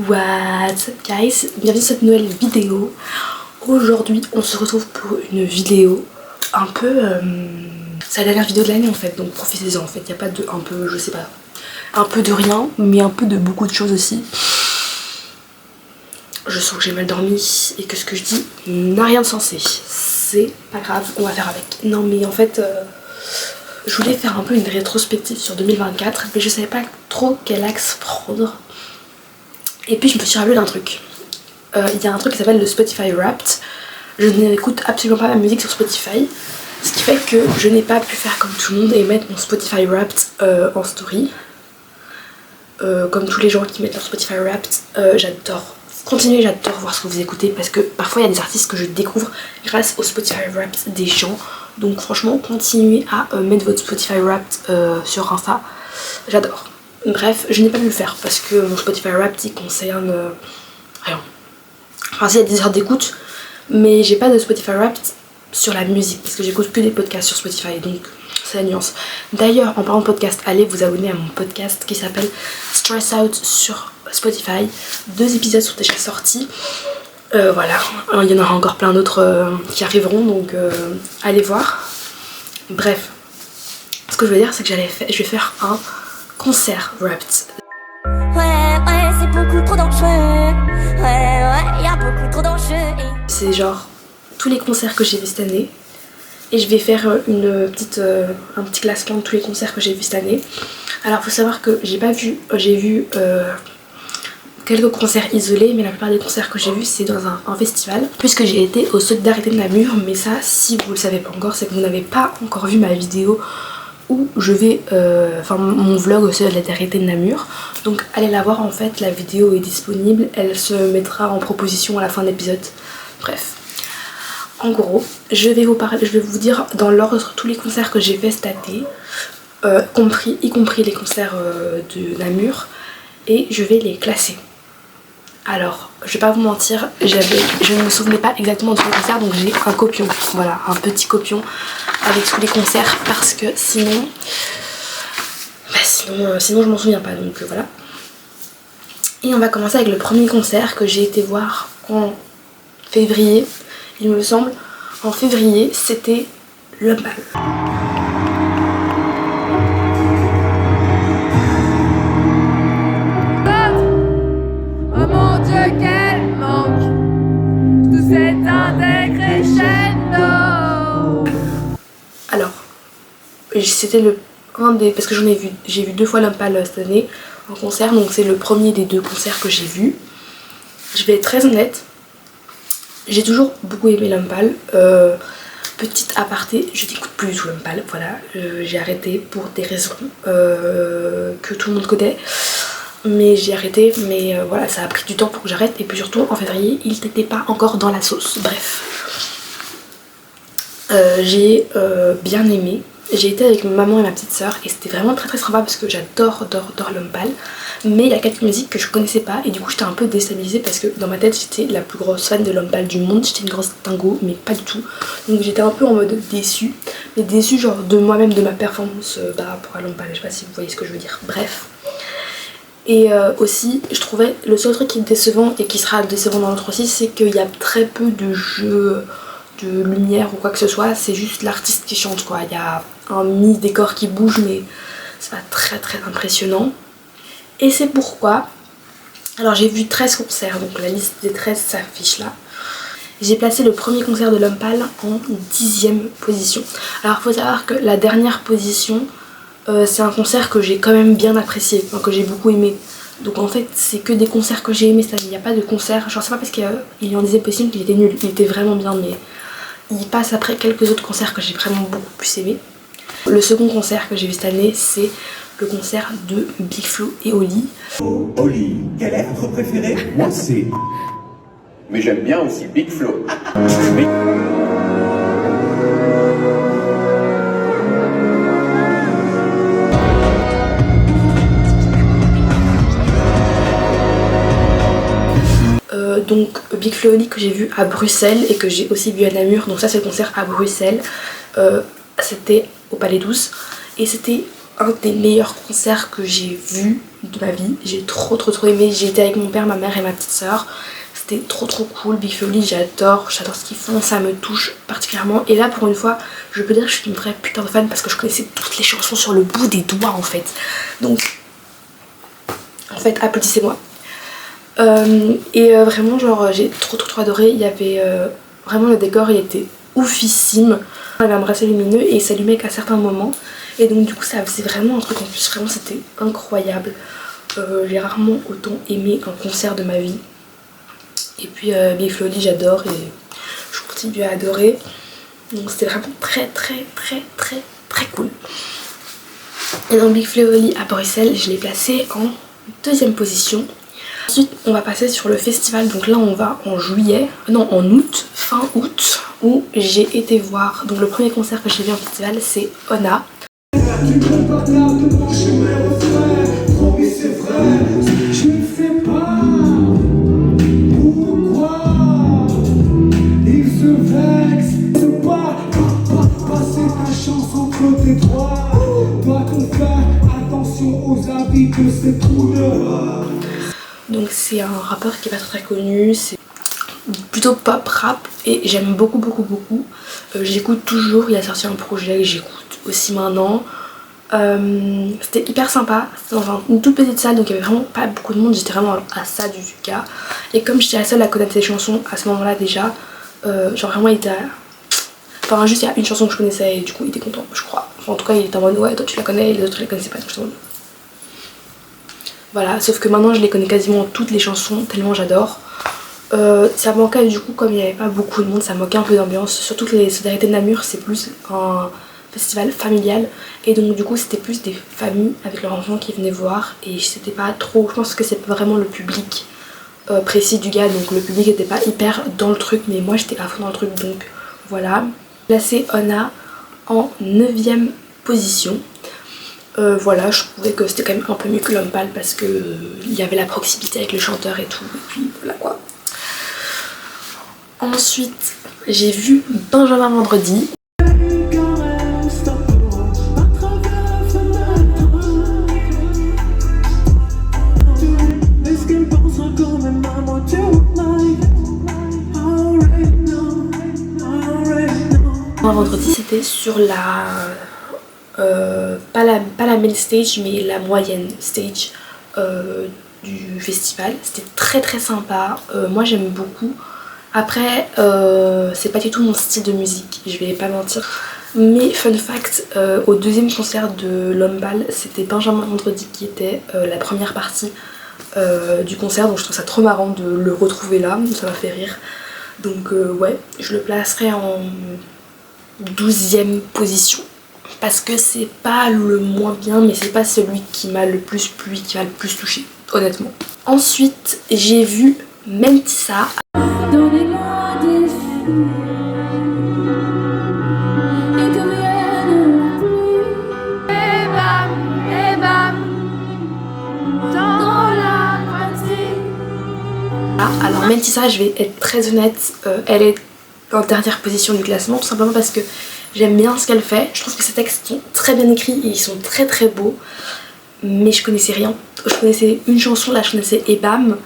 What's up guys, bienvenue sur cette nouvelle vidéo. Aujourd'hui on se retrouve pour une vidéo un peu... c'est la dernière vidéo de l'année en fait, donc profitez-en en fait. Il n'y a pas de un peu, je sais pas, un peu de rien, mais un peu de beaucoup de choses aussi. Je sens que j'ai mal dormi et que ce que je dis n'a rien de sensé. C'est pas grave, on va faire avec. Non mais en fait... je voulais faire un peu une rétrospective sur 2024, mais je savais pas trop quel axe prendre. Et puis je me suis rappelé d'un truc. Il y a un truc qui s'appelle le Spotify Wrapped. Je n'écoute absolument pas ma musique sur Spotify. Ce qui fait que je n'ai pas pu faire comme tout le monde et mettre mon Spotify Wrapped en story. Comme tous les gens qui mettent leur Spotify Wrapped, j'adore. Continuez, j'adore voir ce que vous écoutez parce que parfois il y a des artistes que je découvre grâce au Spotify Wrapped des gens. Donc franchement, continuez à mettre votre Spotify Wrapped sur Insta. J'adore. Bref, je n'ai pas pu le faire parce que mon Spotify Wrapped il concerne rien. Enfin, il y a des heures d'écoute, mais j'ai pas de Spotify Wrapped sur la musique parce que j'écoute que des podcasts sur Spotify, donc c'est la nuance. D'ailleurs, en parlant de podcast, allez vous abonner à mon podcast qui s'appelle Stress Out sur Spotify. 2 épisodes sont déjà sortis. Voilà, il y en aura encore plein d'autres qui arriveront, donc allez voir. Bref, ce que je veux dire, c'est que je vais faire un concert wrapped. Ouais, c'est beaucoup trop dangereux. Ouais, y'a beaucoup trop d'enjeux. C'est genre tous les concerts que j'ai vus cette année. Et je vais faire un petit classement de tous les concerts que j'ai vus cette année. Alors faut savoir que j'ai vu quelques concerts isolés, mais la plupart des concerts que j'ai vus c'est dans un festival. Puisque j'ai été au Solidarité de Namur, mais ça si vous le savez pas encore, c'est que vous n'avez pas encore vu ma vidéo où je vais, mon vlog au Solidarité de Namur. Donc allez la voir en fait, la vidéo est disponible, elle se mettra en proposition à la fin de l'épisode. Bref. En gros, je vais vous dire dans l'ordre tous les concerts que j'ai fait cette année, y compris les concerts de Namur, et je vais les classer. Alors, je vais pas vous mentir, je ne me souvenais pas exactement de tous les concerts, donc j'ai un copion, voilà, un petit copion avec tous les concerts, parce que sinon je m'en souviens pas, donc voilà. Et on va commencer avec le premier concert que j'ai été voir en février. Il me semble, en février, c'était Lumbal. Oh mon Dieu, quel manque! Tout c'est un décrescendo! Alors, c'était parce que j'ai vu 2 fois Lumbal cette année en concert, donc c'est le premier des 2 concerts que j'ai vu. Je vais être très honnête. J'ai toujours beaucoup aimé Lumbal. Petite aparté, je n'écoute plus du tout Lumbal, voilà. J'ai arrêté pour des raisons que tout le monde connaît. Mais j'ai arrêté, mais voilà, ça a pris du temps pour que j'arrête. Et puis surtout, en février, il n'était pas encore dans la sauce. Bref. J'ai bien aimé. J'ai été avec ma maman et ma petite soeur et c'était vraiment très très sympa parce que j'adore Lumbal. Mais il y a quelques musiques que je connaissais pas et du coup j'étais un peu déstabilisée parce que dans ma tête j'étais la plus grosse fan de Lumbal du monde. J'étais une grosse dingo mais pas du tout. Donc j'étais un peu en mode déçue. Mais déçue genre de moi-même, de ma performance par rapport à Lumbal. Je sais pas si vous voyez ce que je veux dire. Bref. Et aussi je trouvais le seul truc qui est décevant et qui sera décevant dans l'autre aussi, c'est qu'il y a très peu de jeux de lumière ou quoi que ce soit, c'est juste l'artiste qui chante quoi. Il y a un mini décor qui bouge mais c'est pas très très impressionnant. Et c'est pourquoi, alors j'ai vu 13 concerts, donc la liste des 13 s'affiche là. J'ai placé le premier concert de Lumbal en 10e position. Alors faut savoir que la dernière position c'est un concert que j'ai quand même bien apprécié, enfin, que j'ai beaucoup aimé. Donc en fait c'est que des concerts que j'ai aimé cette année, il n'y a pas de concert, genre c'est pas parce qu'il y en disait possible qu'il était nul, il était vraiment bien, mais il passe après quelques autres concerts que j'ai vraiment beaucoup plus aimé. Le second concert que j'ai vu cette année c'est le concert de Big Flo et Oli. Oli, quel est votre préféré? Moi c'est... Mais j'aime bien aussi Big Flo. Donc Big Flo et Oli que j'ai vu à Bruxelles et que j'ai aussi vu à Namur. Donc ça c'est le concert à Bruxelles. C'était au Palais 12 et c'était un des meilleurs concerts que j'ai vu de ma vie. J'ai trop aimé. J'ai été avec mon père, ma mère et ma petite soeur. C'était trop cool. Big Flo, j'adore ce qu'ils font, ça me touche particulièrement. Et là pour une fois, je peux dire que je suis une vraie putain de fan parce que je connaissais toutes les chansons sur le bout des doigts en fait. Donc en fait applaudissez-moi. Vraiment genre j'ai trop adoré. Il y avait vraiment le décor, il était oufissime. Il y avait un bracelet lumineux et il s'allumait qu'à certains moments. Et donc du coup ça faisait vraiment un truc en plus, vraiment c'était incroyable. J'ai rarement autant aimé un concert de ma vie. Et puis Big Flo j'adore et je continue à adorer. Donc c'était vraiment très cool. Et donc Big Flo à Bruxelles, je l'ai placé en deuxième position. Ensuite on va passer sur le festival, donc là on va en août, fin août, où j'ai été voir, donc le premier concert que j'ai vu en festival c'est Ona. Donc c'est un rappeur qui est pas très connu, c'est plutôt pop rap et j'aime beaucoup. J'écoute toujours, il a sorti un projet que j'écoute aussi maintenant. C'était hyper sympa, c'était dans une toute petite salle donc il y avait vraiment pas beaucoup de monde, j'étais vraiment à ça du cas. Et comme j'étais la seule à connaître ses chansons à ce moment là déjà, genre vraiment il était enfin juste il y a une chanson que je connaissais et du coup il était content je crois. Enfin, en tout cas il était en mode ouais toi tu la connais et les autres je les connaissais pas donc je voilà, sauf que maintenant je les connais quasiment toutes les chansons tellement j'adore. Ça manquait du coup, comme il n'y avait pas beaucoup de monde, ça manquait un peu d'ambiance, surtout que les Solidarités de Namur c'est plus un festival familial et donc du coup c'était plus des familles avec leurs enfants qui venaient voir et c'était pas trop, je pense que c'est vraiment le public précis du gars, donc le public était pas hyper dans le truc mais moi j'étais à fond dans le truc donc voilà. Placé Ona en 9ème position. Voilà, je trouvais que c'était quand même un peu mieux que L'Homme Pâle parce que il y avait la proximité avec le chanteur et tout, et puis voilà quoi. Ensuite, j'ai vu Benjamin Vendredi. Vendredi, c'était sur la pas la main stage mais la moyenne stage du festival. C'était très sympa, moi j'aime beaucoup. Après c'est pas du tout mon style de musique, je vais pas mentir, mais fun fact, au deuxième concert de L'Homme Pâle c'était Benjamin Vendredi qui était la première partie du concert, donc je trouve ça trop marrant de le retrouver là, ça m'a fait rire. Donc ouais, je le placerai en 12ème position. Parce que c'est pas le moins bien mais c'est pas celui qui m'a le plus plu, qui m'a le plus touché honnêtement. Ensuite j'ai vu Mentissa. Donnez-moi des filles et que vienne la pluie. Et bam, dans la voiture. Alors Mentissa, je vais être très honnête, elle est en dernière position du classement tout simplement parce que j'aime bien ce qu'elle fait, je trouve que ses textes sont très bien écrits et ils sont très beaux, mais je connaissais rien. Je connaissais une chanson, là je connaissais Ebam,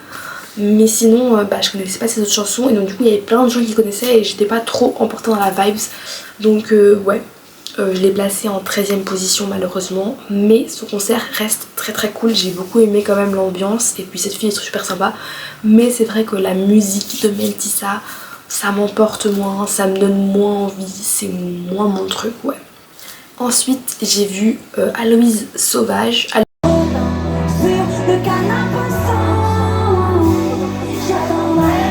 mais sinon je connaissais pas ses autres chansons et donc du coup il y avait plein de gens qui connaissaient et j'étais pas trop emportée dans la vibes. Donc ouais, je l'ai placée en 13ème position malheureusement, mais son concert reste très cool, j'ai beaucoup aimé quand même l'ambiance et puis cette fille est super sympa, mais c'est vrai que la musique de Mentissa ça m'emporte moins, ça me donne moins envie, c'est moins mon truc, ouais. Ensuite j'ai vu Aloïse Sauvage. Sur le canapé sans, j'attendrai.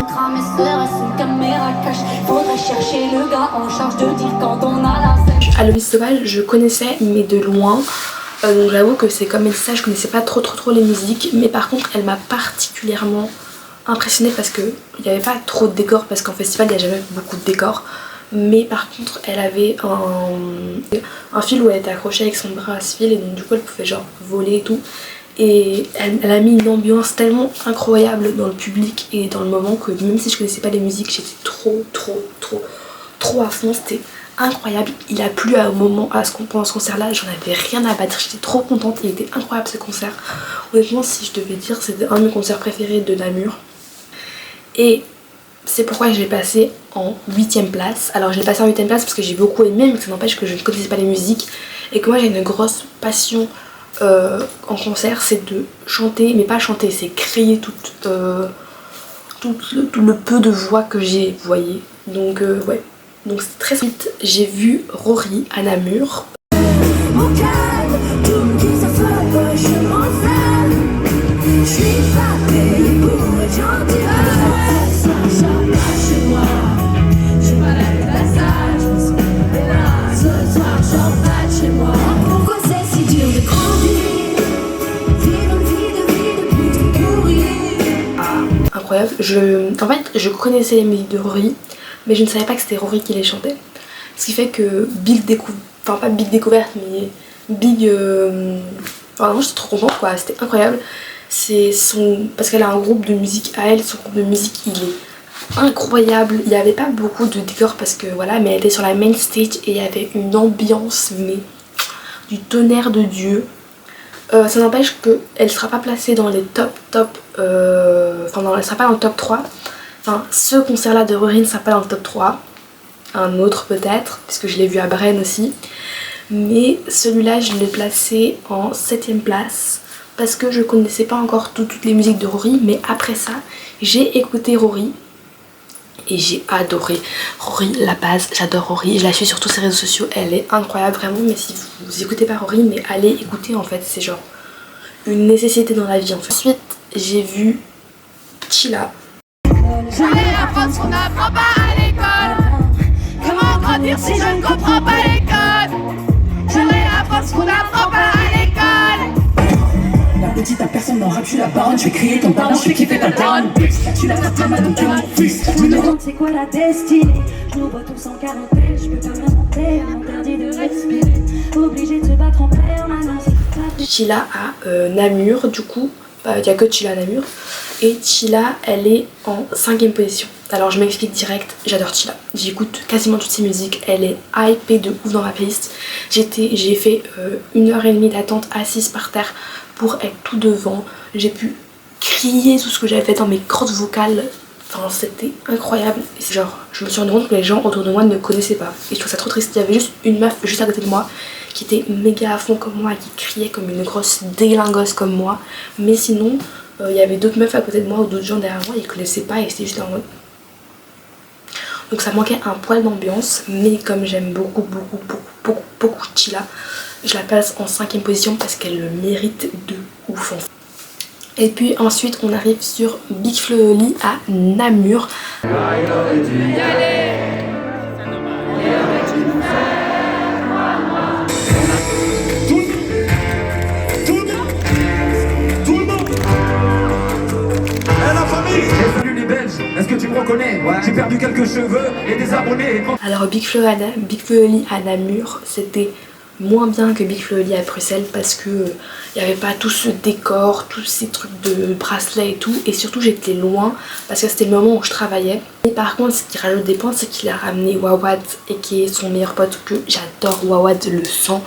Cramer serait une caméra cache. Faudrait chercher le gars en charge de dire quand on a la sèche. Aloïse Sauvage je connaissais mais de loin. Donc j'avoue que c'est comme ça, je connaissais pas trop les musiques, mais par contre elle m'a particulièrement impressionnée parce que il n'y avait pas trop de décors parce qu'en festival il n'y a jamais beaucoup de décors, mais par contre elle avait un fil où elle était accrochée avec son bras à ce fil et donc du coup elle pouvait genre voler et tout, et elle a mis une ambiance tellement incroyable dans le public et dans le moment que même si je connaissais pas les musiques j'étais trop à fond, c'était incroyable. Il a plu à un moment pendant ce concert là, j'en avais rien à battre, j'étais trop contente, il était incroyable ce concert. Honnêtement si je devais dire c'était un de mes concerts préférés de Namur. Et c'est pourquoi je l'ai passé en 8ème place. Alors je l'ai passé en 8ème place parce que j'ai beaucoup aimé, mais ça n'empêche que je ne connaissais pas les musiques et que moi j'ai une grosse passion en concert, c'est de chanter, mais pas chanter, c'est crier tout le peu de voix que j'ai, vous voyez. Donc ouais, donc c'est très vite. J'ai vu Rory à Namur. Incroyable. En fait, je connaissais les musiques de Rory, mais je ne savais pas que c'était Rory qui les chantait. Ce qui fait que enfin pas big découverte, mais big... Vraiment j'étais trop contente quoi, c'était incroyable. Parce qu'elle a un groupe de musique à elle, son groupe de musique il est incroyable. Il n'y avait pas beaucoup de décors parce que voilà, mais elle était sur la main stage et il y avait une ambiance, mais du tonnerre de Dieu. Ça n'empêche qu'elle ne sera pas placée dans les top, enfin elle ne sera pas dans le top 3. Enfin, ce concert là de Rory ne sera pas dans le top 3. Un autre peut-être, puisque je l'ai vu à Brenne aussi. Mais celui-là je l'ai placé en 7ème place. Parce que je connaissais pas encore toutes les musiques de Rory. Mais après ça, j'ai écouté Rory. Et j'ai adoré Rory, la base, j'adore Rory, je la suis sur tous ses réseaux sociaux, elle est incroyable vraiment. Mais si vous écoutez pas Rory, mais allez écouter en fait, c'est genre une nécessité dans la vie en fait. Ensuite j'ai vu Chilla. Je vais apprendre ce qu'on n'apprend pas à l'école. Comment grandir si je ne comprends pas l'école? Je vais apprendre ce qu'on n'apprend pas à l'école. La petite à personne dans rap, je suis la baronne, je vais crier ton pardon, je vais kiffer ta daronne. Tu l'as ta main donc tu mon fils. Je me demande c'est quoi la destinée. Je nous vois tous en quarantaine, je peux pas m'inventer, interdit de respirer, obligé de se battre en permanence. Chilla à Namur, du coup, il n'y a que Chilla à Namur. Et Chilla, elle est en 5ème position. Alors je m'explique direct, j'adore Chilla. J'écoute quasiment toutes ses musiques, elle est hypée de ouf dans ma playlist. J'ai fait 1h30 d'attente assise par terre pour être tout devant. J'ai pu crier tout ce que j'avais fait dans mes cordes vocales. Enfin c'était incroyable. Et genre je me suis rendu compte que les gens autour de moi ne connaissaient pas. Et je trouve ça trop triste. Il y avait juste une meuf juste à côté de moi qui était méga à fond comme moi et qui criait comme une grosse délingosse comme moi. Mais sinon il y avait d'autres meufs à côté de moi ou d'autres gens derrière moi, ils connaissaient pas et c'était juste en mode... Donc ça manquait un poil d'ambiance, mais comme j'aime beaucoup Chilla, je la place en 5ème position parce qu'elle le mérite de ouf en fait. Et puis ensuite on arrive sur Big Flo et Oli à Namur. Est-ce que tu me reconnais? Ouais. J'ai perdu quelques cheveux et des abonnés. Alors Big Flo et Oli à Namur, c'était moins bien que Big Flo et Oli à Bruxelles parce que il n'y avait pas tout ce décor, tous ces trucs de bracelets et tout. Et surtout j'étais loin parce que c'était le moment où je travaillais. Et par contre ce qui rajoute des points, c'est qu'il a ramené Wawad et qui est son meilleur pote, que j'adore, Wawad le sang.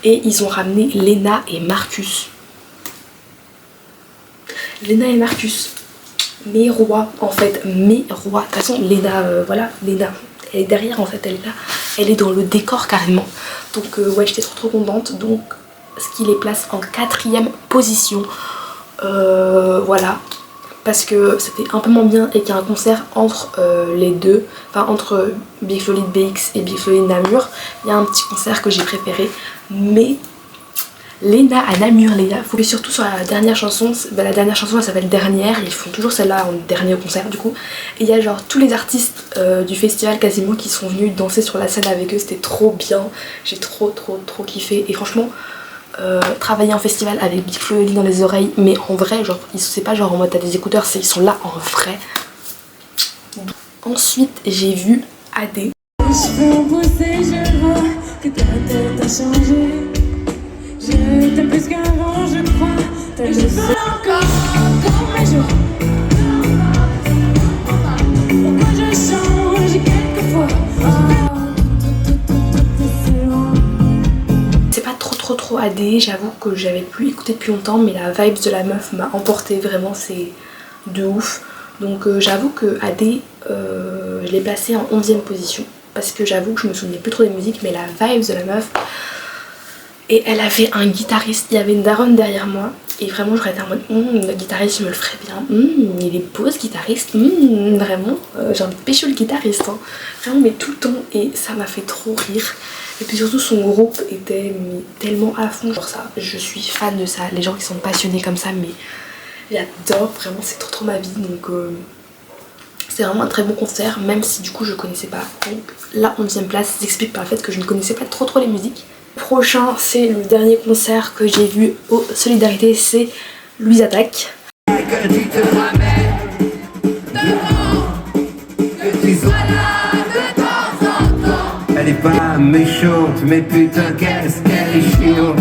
Et ils ont ramené Lena et Marcus. Lena et Marcus, mes rois en fait, mes rois. De toute façon Lena, voilà, Lena, elle est derrière en fait, elle est là, elle est dans le décor carrément. Donc ouais, j'étais trop contente. Donc ce qui les place en 4ème position, voilà, parce que c'était un peu moins bien et qu'il y a un concert entre les deux, enfin entre Big Flo et Oli BX et Big Flo et Oli Namur. Il y a un petit concert que j'ai préféré, mais Lena à Namur, les gars, faut que surtout sur la dernière chanson, la dernière chanson elle s'appelle Dernière, ils font toujours celle-là en dernier concert du coup. Et il y a genre tous les artistes du festival quasiment qui sont venus danser sur la scène avec eux, c'était trop bien, j'ai trop kiffé. Et franchement, travailler en festival avec Big Flo et Oli dans les oreilles, mais en vrai, genre, c'est pas genre en mode t'as des écouteurs, ils sont là en vrai. Ensuite, j'ai vu AD. Je vois que ta tête a changé. Je t'aime plus qu'avant, je crois. T'as je veux encore mes jours. Pourquoi je change quelquefois? AD, j'avoue que j'avais plus écouté depuis longtemps, mais la vibe de la meuf m'a emporté, vraiment c'est de ouf. Donc j'avoue que AD, je l'ai placée en 11e position, parce que j'avoue que je me souvenais plus trop des musiques, mais la vibe de la meuf, et elle avait un guitariste, il y avait une daronne derrière moi, et vraiment j'aurais été en mode le guitariste il me le ferait bien, il est beau ce guitariste, vraiment j'ai envie de pécho le guitariste, hein. Vraiment mais tout le temps, et ça m'a fait trop rire. Et puis surtout son groupe était tellement à fond, genre ça, je suis fan de ça, les gens qui sont passionnés comme ça, mais j'adore, vraiment c'est trop ma vie, donc c'est vraiment un très bon concert, même si du coup je connaissais pas. Donc la 11e place s'explique par le fait que je ne connaissais pas trop les musiques. Prochain, c'est le dernier concert que j'ai vu au Solidarité, c'est Louise Attaque. Elle est pas méchante, mais putain qu'est-ce qu'elle est chiante.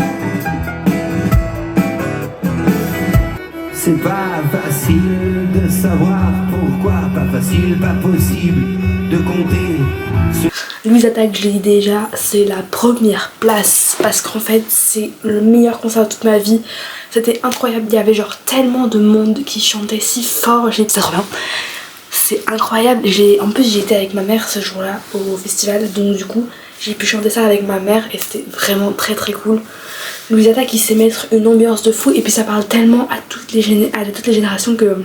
C'est pas facile de savoir pourquoi, pas facile, pas possible de compter. Louise Attaque, je l'ai dit déjà, c'est la première place parce qu'en fait c'est le meilleur concert de toute ma vie. C'était incroyable, il y avait genre tellement de monde qui chantait si fort, j'ai dit c'est trop bien. C'est incroyable, en plus j'ai été avec ma mère ce jour-là au festival, donc du coup j'ai pu chanter ça avec ma mère et c'était vraiment très cool. Louise Attaque il sait mettre une ambiance de fou et puis ça parle tellement à toutes les générations que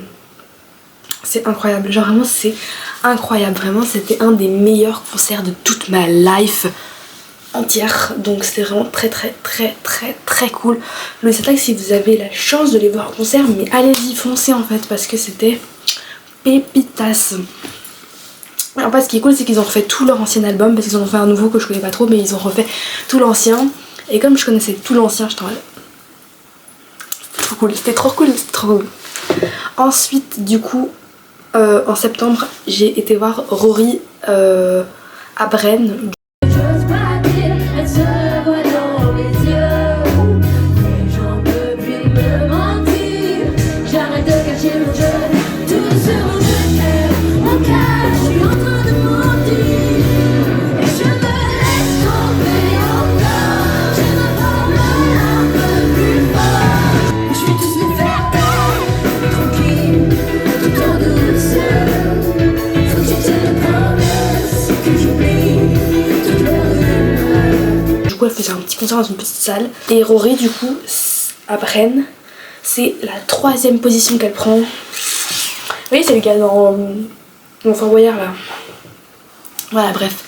c'est incroyable, genre vraiment c'est incroyable, vraiment c'était un des meilleurs concerts de toute ma life entière, donc c'était vraiment très cool. Louise Attaque, si vous avez la chance de les voir en concert, mais allez-y, foncez en fait, parce que c'était pépitas. En fait ce qui est cool c'est qu'ils ont refait tout leur ancien album, parce qu'ils en ont fait un nouveau que je connais pas trop, mais ils ont refait tout l'ancien, et comme je connaissais tout l'ancien, j'étais en mode c'était trop cool. Ensuite du coup en septembre j'ai été voir Rory à Brenne. J'ose pas dire, elle se voit dans mes yeux. Et j'en peux plus me mentir. J'arrête de cacher mon jeu. Tout ce monde mon cœur, je suis en train de mentir. Et je me laisse tomber encore. J'aimerais parler un peu plus fort. Je vais tous les faire taire, tranquille, tout en douceur. Faut que tu te promesses que j'oublie toute leur rumeur. Du coup elle faisait un petit concert dans une petite salle, et Rory du coup à Brenne, c'est la 3e position qu'elle prend. Vous voyez c'est le gars dans Fort Boyard là. Voilà bref.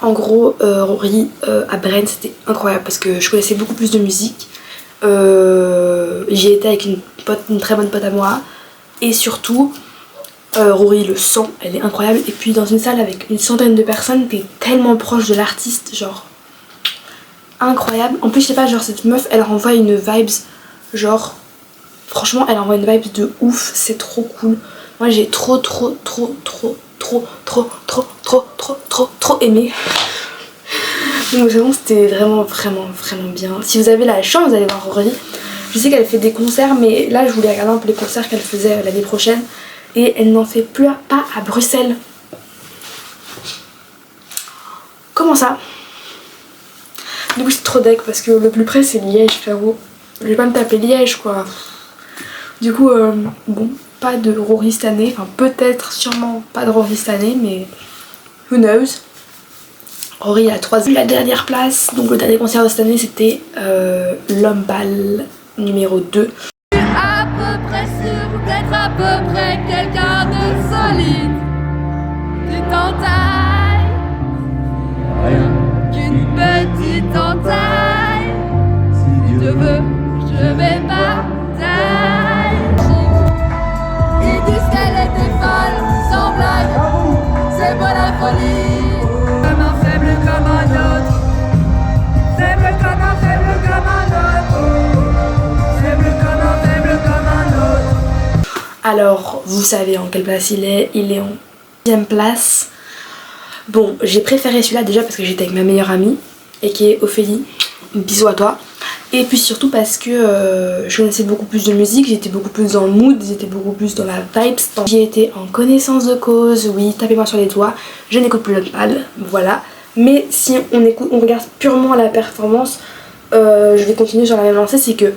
En gros Rory à Brenne c'était incroyable parce que je connaissais beaucoup plus de musique. J'y étais avec une très bonne pote à moi, et surtout Rory le son, elle est incroyable, et puis dans une salle avec une centaine de personnes, t'es tellement proche de l'artiste, genre incroyable. En plus je sais pas, genre cette meuf elle renvoie une vibes, genre franchement elle envoie une vibe de ouf, c'est trop cool. Moi j'ai trop aimé. Donc vraiment c'était vraiment bien. Si vous avez la chance d'aller voir Rory, je sais qu'elle fait des concerts, mais là je voulais regarder un peu les concerts qu'elle faisait l'année prochaine, et elle n'en fait plus pas à Bruxelles. Comment ça? Du coup c'est trop deck parce que le plus près c'est Liège, frérot. Je vais pas me taper Liège quoi. Du coup bon, pas de Rory cette année, enfin peut-être sûrement pas de Rory cette année, mais who knows. Rory a 3 la dernière place, donc le dernier concert de cette année c'était L'Homme Bal numéro 2. À peu près sûr d'être à peu près quelqu'un de solide. Tu t'entailles qu'une petite entaille. Si Dieu veut, je vais bataille. Ils disent qu'elle était folle, sans blague. C'est moi la folie. Comme un faible comme un autre. Faible comme un faible comme un autre. Faible comme un faible comme un autre. Alors vous savez en quelle place il est en 10e place. Bon j'ai préféré celui-là déjà parce que j'étais avec ma meilleure amie et qui est Ophélie, bisous à toi. Et puis surtout parce que je connaissais beaucoup plus de musique, j'étais beaucoup plus dans le mood, j'étais beaucoup plus dans la vibes. J'y étais en connaissance de cause, oui, tapez-moi sur les doigts, je n'écoute plus le mal, voilà. Mais si on regarde purement la performance, je vais continuer sur la même lancée, c'est que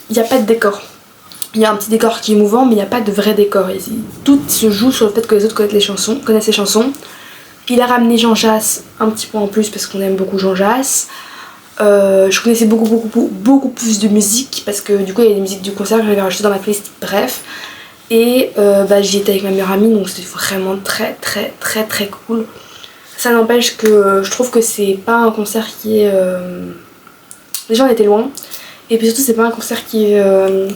il n'y a pas de décor. Il y a un petit décor qui est mouvant, mais il n'y a pas de vrai décor ici. Tout se joue sur le fait que les autres connaissent les chansons. Il a ramené Jean Jass, un petit point en plus parce qu'on aime beaucoup Jean Jass. Je connaissais beaucoup plus de musique parce que du coup il y a des musiques du concert que j'avais rajoutées dans ma playlist, bref. Et j'y étais avec ma meilleure amie, donc c'était vraiment très cool. Ça n'empêche que je trouve que c'est pas un concert qui est... Déjà on était loin, et puis surtout c'est pas un concert qui est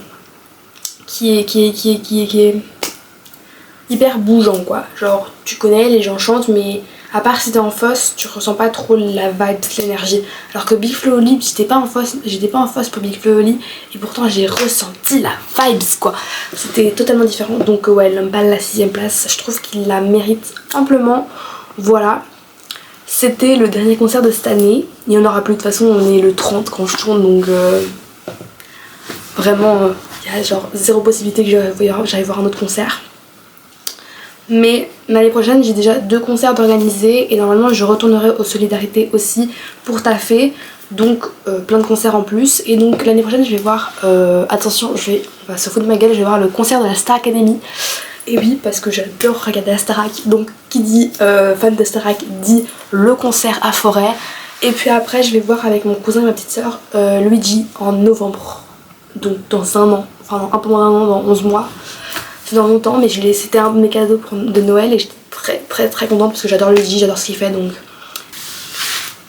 hyper bougeant quoi. Genre tu connais, les gens chantent, mais à part si t'es en fosse, tu ressens pas trop la vibe, l'énergie. Alors que Big Flo et Oli, j'étais pas en fosse pour Big Flo et Oli, et pourtant j'ai ressenti la vibes quoi. C'était totalement différent. Donc ouais, Lumbal, la 6ème place, je trouve qu'il la mérite amplement. Voilà. C'était le dernier concert de cette année. Il n'y en aura plus, de toute façon on est le 30 quand je tourne, donc vraiment il y a genre zéro possibilité que j'aille voir un autre concert. Mais l'année prochaine j'ai déjà 2 concerts d'organiser et normalement je retournerai aux Solidarités aussi pour taffer, donc plein de concerts en plus. Et donc l'année prochaine je vais voir, attention, on va se foutre de ma gueule, je vais voir le concert de la Star Academy. Et oui, parce que j'adore regarder la Starac, donc qui dit fan de Starac dit le concert à Forêt. Et puis après je vais voir avec mon cousin et ma petite soeur Luigi en novembre, donc dans un an, enfin un peu moins d'un an, dans 11 mois. C'est dans longtemps, mais c'était un de mes cadeaux de Noël et j'étais très contente parce que j'adore Luigi, j'adore ce qu'il fait, donc...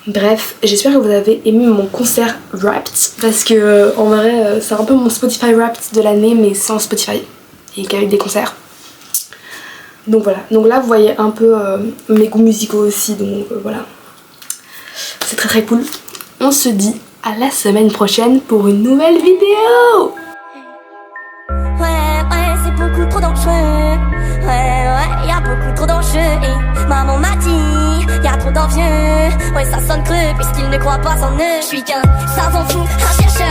Bref, j'espère que vous avez aimé mon concert Wrapped, parce que en vrai c'est un peu mon Spotify Wrapped de l'année, mais sans Spotify et qu'avec des concerts. Donc voilà, donc là vous voyez un peu mes goûts musicaux aussi, donc voilà. C'est très cool. On se dit à la semaine prochaine pour une nouvelle vidéo. Beaucoup trop dangereux. Y'a beaucoup trop d'enjeux. Et maman m'a dit, y'a trop d'envieux. Ouais, ça sonne creux puisqu'il ne croit pas en eux. Je suis qu'un savant fou, un chercheur.